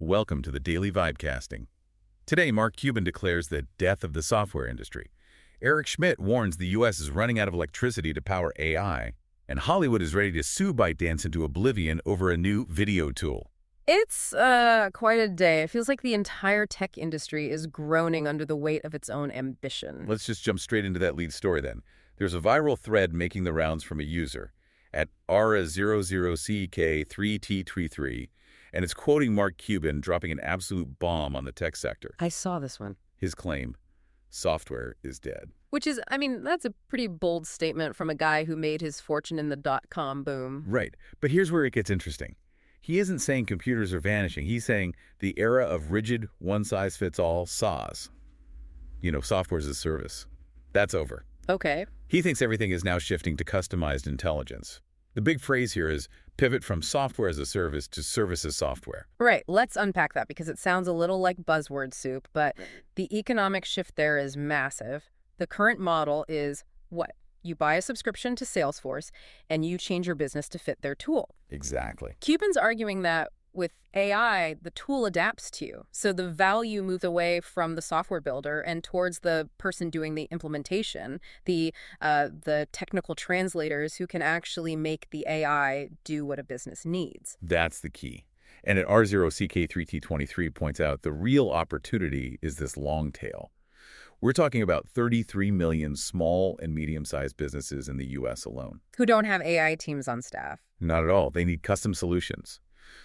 Welcome to the Daily Vibecasting. Today, Mark Cuban declares the death of the software industry. Eric Schmidt warns the U.S. is running out of electricity to power AI. And Hollywood is ready to sue ByteDance into oblivion over a new video tool. It's quite a day. It feels like the entire tech industry is groaning under the weight of its own ambition. Let's just jump straight into that lead story then. There's a viral thread making the rounds from a user at ARA00CK3T33, and it's quoting Mark Cuban dropping an absolute bomb on the tech sector. I saw this one. His claim, software is dead. Which is, that's a pretty bold statement from a guy who made his fortune in the dot-com boom. Right, but here's where it gets interesting. He isn't saying computers are vanishing. He's saying the era of rigid, one-size-fits-all SaaS, software as a service, that's over. Okay. He thinks everything is now shifting to customized intelligence. The big phrase here is pivot from software as a service to service as software. Right. Let's unpack that because it sounds a little like buzzword soup, but the economic shift there is massive. The current model is what? You buy a subscription to Salesforce and you change your business to fit their tool. Exactly. Cuban's arguing that with AI, the tool adapts to you. So the value moves away from the software builder and towards the person doing the implementation, the technical translators who can actually make the AI do what a business needs. That's the key. And at R0CK3T23 points out the real opportunity is this long tail. We're talking about 33 million small and medium-sized businesses in the U.S. alone. Who don't have AI teams on staff. Not at all. They need custom solutions.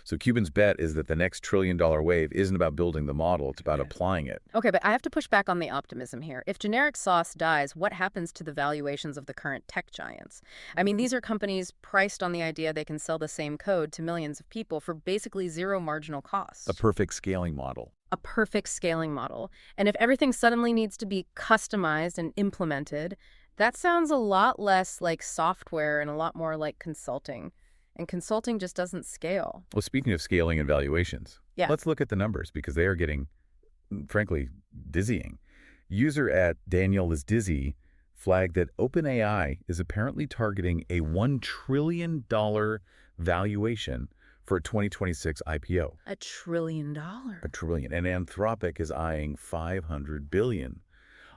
So Cuban's bet is that the next trillion-dollar wave isn't about building the model, it's about applying it. Okay, but I have to push back on the optimism here. If generic sauce dies, what happens to the valuations of the current tech giants? These are companies priced on the idea they can sell the same code to millions of people for basically zero marginal cost. A perfect scaling model. A perfect scaling model. And if everything suddenly needs to be customized and implemented, that sounds a lot less like software and a lot more like consulting. And consulting just doesn't scale. Well, speaking of scaling and valuations, let's look at the numbers because they are getting, frankly, dizzying. User at Daniel is Dizzy flagged that OpenAI is apparently targeting a $1 trillion valuation for a 2026 IPO. $1 trillion. $1 trillion. And Anthropic is eyeing $500 billion.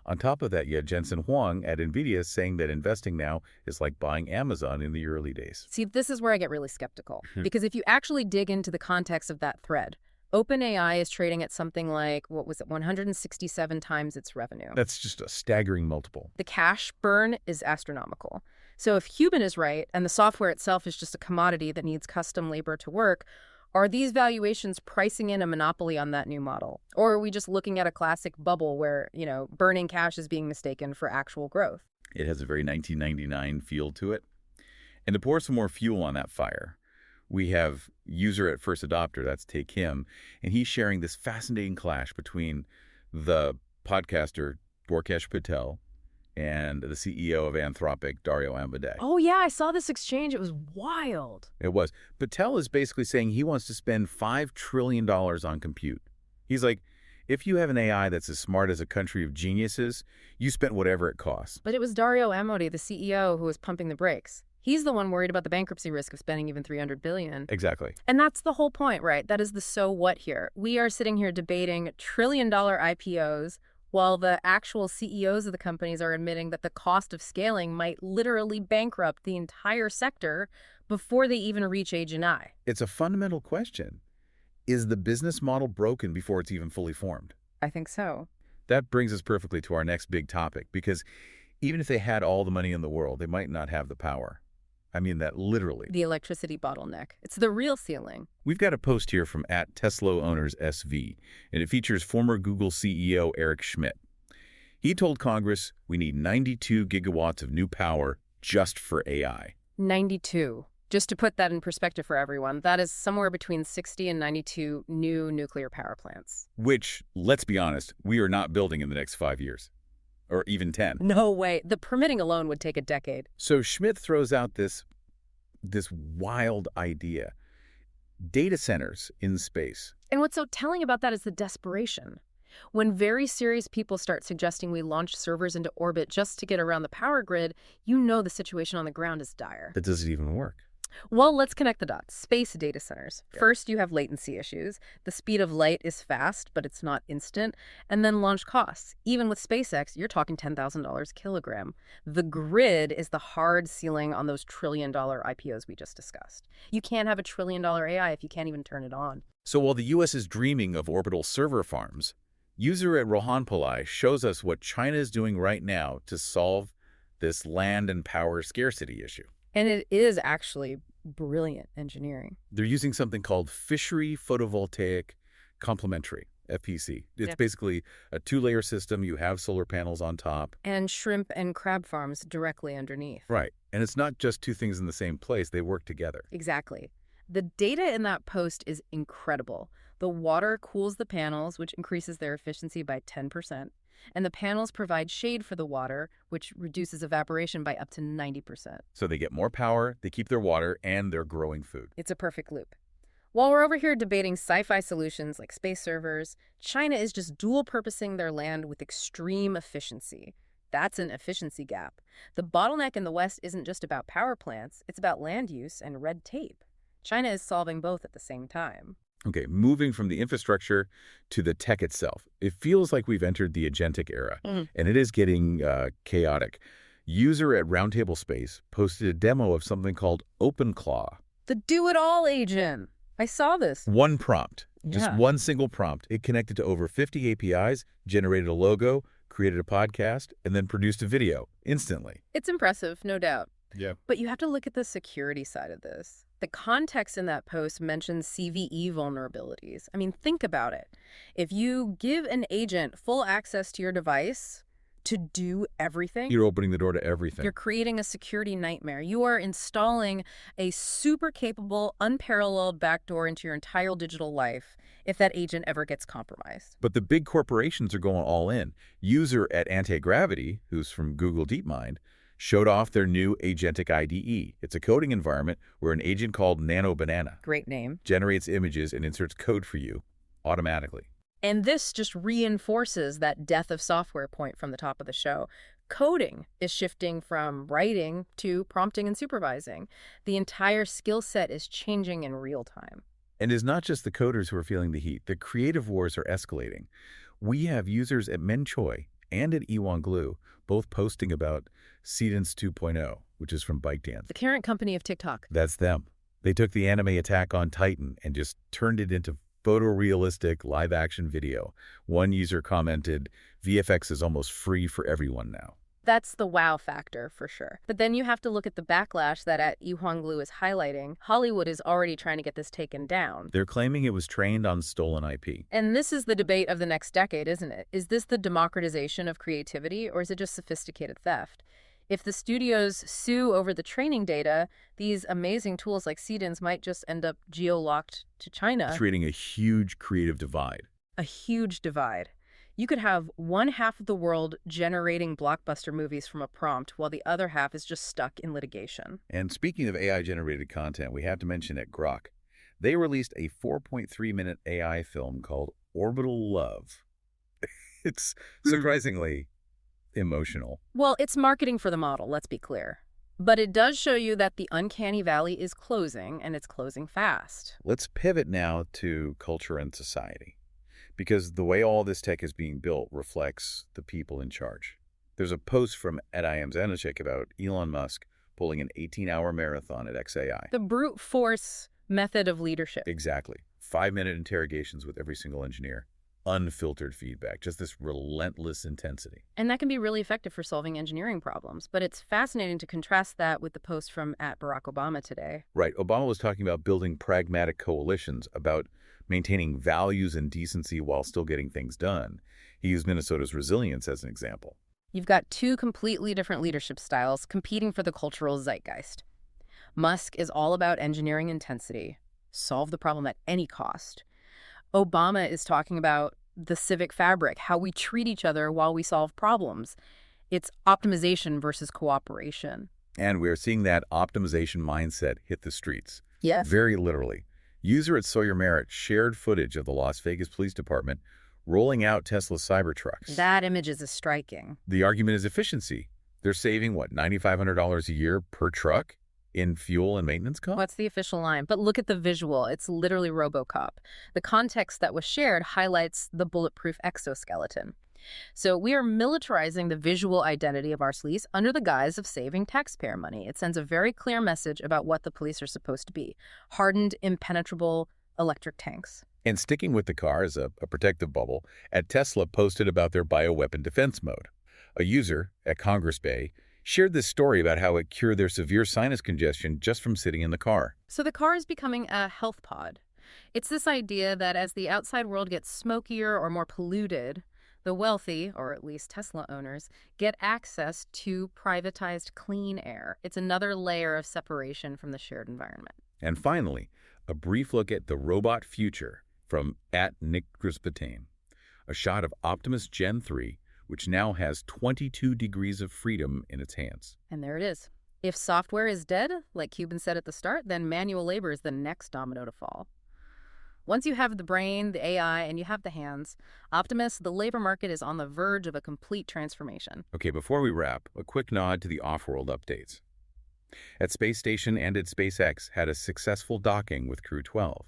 On top of that, you had Jensen Huang at NVIDIA saying that investing now is like buying Amazon in the early days. See, this is where I get really skeptical. Because if you actually dig into the context of that thread, OpenAI is trading at something like, 167 times its revenue. That's just a staggering multiple. The cash burn is astronomical. So if Cuban is right, and the software itself is just a commodity that needs custom labor to work, are these valuations pricing in a monopoly on that new model? Or are we just looking at a classic bubble where, burning cash is being mistaken for actual growth? It has a very 1999 feel to it. And to pour some more fuel on that fire, we have user at first adopter, that's Take Him, and he's sharing this fascinating clash between the podcaster Dwarkesh Patel and the CEO of Anthropic, Dario Amodei. Oh, yeah, I saw this exchange. It was wild. It was. Patel is basically saying he wants to spend $5 trillion on compute. He's like, if you have an AI that's as smart as a country of geniuses, you spent whatever it costs. But it was Dario Amodei, the CEO, who was pumping the brakes. He's the one worried about the bankruptcy risk of spending even $300 billion. Exactly. And that's the whole point, right? That is the so what here. We are sitting here debating trillion-dollar IPOs, while the actual CEOs of the companies are admitting that the cost of scaling might literally bankrupt the entire sector before they even reach Agent I. It's a fundamental question. Is the business model broken before it's even fully formed? I think so. That brings us perfectly to our next big topic, because even if they had all the money in the world, they might not have the power. I mean that literally. The electricity bottleneck. It's the real ceiling. We've got a post here from @TeslaOwnersSV, and it features former Google CEO Eric Schmidt. He told Congress we need 92 gigawatts of new power just for AI. 92. Just to put that in perspective for everyone, that is somewhere between 60 and 92 new nuclear power plants. Which, let's be honest, we are not building in the next 5 years. Or even 10. No way. The permitting alone would take a decade. So Schmidt throws out this wild idea. Data centers in space. And what's so telling about that is the desperation. When very serious people start suggesting we launch servers into orbit just to get around the power grid, you know the situation on the ground is dire. That doesn't even work. Well, let's connect the dots. Space data centers. Yeah. First, you have latency issues. The speed of light is fast, but it's not instant. And then launch costs. Even with SpaceX, you're talking $10,000 a kilogram. The grid is the hard ceiling on those trillion-dollar IPOs we just discussed. You can't have a trillion-dollar AI if you can't even turn it on. So while the U.S. is dreaming of orbital server farms, user at Rohan Pillai shows us what China is doing right now to solve this land and power scarcity issue. And it is actually brilliant engineering. They're using something called fishery photovoltaic complementary, FPC. It's basically a two-layer system. You have solar panels on top. And shrimp and crab farms directly underneath. Right. And it's not just two things in the same place. They work together. Exactly. The data in that post is incredible. The water cools the panels, which increases their efficiency by 10%. And the panels provide shade for the water, which reduces evaporation by up to 90%. So they get more power, they keep their water, and they're growing food. It's a perfect loop. While we're over here debating sci-fi solutions like space servers, China is just dual-purposing their land with extreme efficiency. That's an efficiency gap. The bottleneck in the West isn't just about power plants, it's about land use and red tape. China is solving both at the same time. Okay, moving from the infrastructure to the tech itself. It feels like we've entered the agentic era, and it is getting chaotic. User at Roundtable Space posted a demo of something called OpenClaw. The do-it-all agent. I saw this. One prompt, just Yeah. one single prompt. It connected to over 50 APIs, generated a logo, created a podcast, and then produced a video instantly. It's impressive, no doubt. Yeah. But you have to look at the security side of this. The context in that post mentions CVE vulnerabilities. I mean, think about it. If you give an agent full access to your device to do everything, You're opening the door to everything. you're creating a security nightmare. You are installing a super capable, unparalleled backdoor into your entire digital life if that agent ever gets compromised. But the big corporations are going all in. User at Antigravity, who's from Google DeepMind, showed off their new agentic IDE. It's a coding environment where an agent called Nano Banana Great name. generates images and inserts code for you automatically. And this just reinforces that death of software point from the top of the show. Coding is shifting from writing to prompting and supervising. The entire skill set is changing in real time. And it's not just the coders who are feeling the heat. The creative wars are escalating. We have users at Menchoi and at Iwanglu both posting about Seedance 2.0, which is from ByteDance. The parent company of TikTok. That's them. They took the anime Attack on Titan and just turned it into photorealistic live-action video. One user commented, VFX is almost free for everyone now. That's the wow factor for sure. But then you have to look at the backlash that at Iwanglu is highlighting. Hollywood is already trying to get this taken down. They're claiming it was trained on stolen IP. And this is the debate of the next decade, isn't it? Is this the democratization of creativity, or is it just sophisticated theft? If the studios sue over the training data, these amazing tools like Seedance might just end up geo-locked to China. Creating a huge creative divide. A huge divide. You could have one half of the world generating blockbuster movies from a prompt while the other half is just stuck in litigation. And speaking of AI-generated content, we have to mention at Grok, they released a 4.3-minute AI film called Orbital Love. It's surprisingly emotional. Well, it's marketing for the model, let's be clear. But it does show you that the uncanny valley is closing, and it's closing fast. Let's pivot now to culture and society, because the way all this tech is being built reflects the people in charge. There's a post from @IAM Zanachek about Elon Musk pulling an 18-hour marathon at XAI. The brute force method of leadership. Exactly. 5-minute interrogations with every single engineer. Unfiltered feedback, just this relentless intensity. And that can be really effective for solving engineering problems. But it's fascinating to contrast that with the post from @Barack Obama today. Right. Obama was talking about building pragmatic coalitions, about maintaining values and decency while still getting things done. He used Minnesota's resilience as an example. You've got two completely different leadership styles competing for the cultural zeitgeist. Musk is all about engineering intensity, solve the problem at any cost. Obama is talking about the civic fabric, how we treat each other while we solve problems. It's optimization versus cooperation. And we're seeing that optimization mindset hit the streets. Yes. Very literally. User at Sawyer Merritt shared footage of the Las Vegas Police Department rolling out Tesla Cybertrucks. That image is striking. The argument is efficiency. They're saving, what, $9,500 a year per truck? in fuel and maintenance costs? What's the official line? But look at the visual. It's literally RoboCop. The context that was shared highlights the bulletproof exoskeleton. So we are militarizing the visual identity of our police under the guise of saving taxpayer money. It sends a very clear message about what the police are supposed to be: hardened, impenetrable electric tanks. And sticking with the car as a protective bubble, at Tesla posted about their bioweapon defense mode. A user at Congress Bay shared this story about how it cured their severe sinus congestion just from sitting in the car. So the car is becoming a health pod. It's this idea that as the outside world gets smokier or more polluted, the wealthy, or at least Tesla owners, get access to privatized clean air. It's another layer of separation from the shared environment. And finally, a brief look at the robot future from @Antigravity, a shot of Optimus Gen 3, which now has 22 degrees of freedom in its hands. And there it is. If software is dead, like Cuban said at the start, then manual labor is the next domino to fall. Once you have the brain, the AI, and you have the hands, Optimus, the labor market is on the verge of a complete transformation. Okay, before we wrap, a quick nod to the off-world updates. At Space Station and at SpaceX had a successful docking with Crew 12.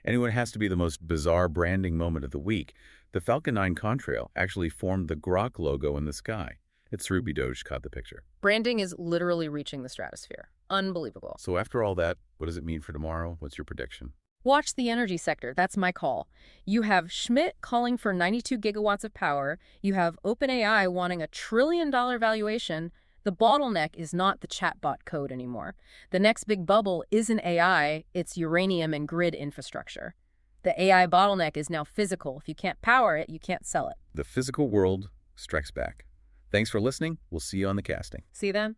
And it has to be the most bizarre branding moment of the week. The Falcon 9 contrail actually formed the Grok logo in the sky. It's Ruby Doge caught the picture. Branding is literally reaching the stratosphere. Unbelievable. So after all that, what does it mean for tomorrow? What's your prediction? Watch the energy sector. That's my call. You have Schmidt calling for 92 gigawatts of power. You have OpenAI wanting $1 trillion valuation. The bottleneck is not the chatbot code anymore. The next big bubble isn't AI, it's uranium and grid infrastructure. The AI bottleneck is now physical. If you can't power it, you can't sell it. The physical world strikes back. Thanks for listening. We'll see you on the casting. See you then.